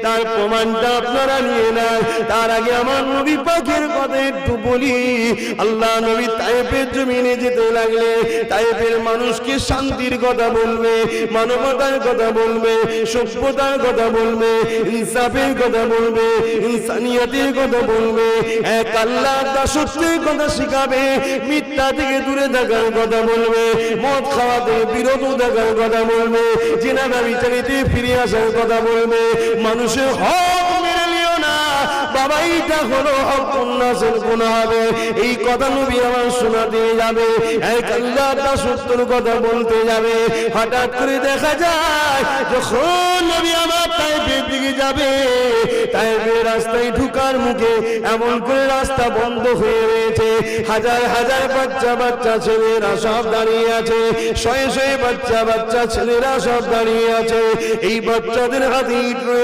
তার প্রমাণটা আপনারা নিয়ে নেন। তার আগে আমার নবী পাকের কথা একটু বলি। আল্লাহ নবী তায়েফের জমিনে যেতে লাগলে তায়েফের মানুষকে শান্তির কথা বলবে, মানবতার কথা বলবে, সভ্যতার কথা বলবে, ইনসাফের কথা বলবে, ইনসানিয়তের কথা বলবে, এক আল্লাহর দাসত্বের কথা শিখাবে, মিথ্যা থেকে দূরে থাকার কথা বলবে, মদ খাওয়া থেকে বিরত থাকার কথা বলবে, জিনা ব্যভিচারিতে ফিরে আসার কথা বলবে, মানুষের হক মেনে নিও না বাবা, এইটা হলো হক, উন্নাসের গুনাহ হবে, এই কথা নবী আমার শোনাতে যাবে, এক আল্লাহর দাসত্বের কথা বলতে যাবে। হঠাৎ করে দেখা যায় যখন নবী আমার তায়েফের দিকে যাবে, তায়েফের রাস্তায় ঢুকার মুখে এমন করে রাস্তা বন্ধ হয়ে রয়েছে, হাজার হাজার বাচ্চা বাচ্চা ছেলেরা সব দাঁড়িয়ে আছে, শয়ে শয়ে বাচ্চা বাচ্চা ছেলেরা সব দাঁড়িয়ে আছে। এই বাচ্চাদের হাতে ইট রয়েছে,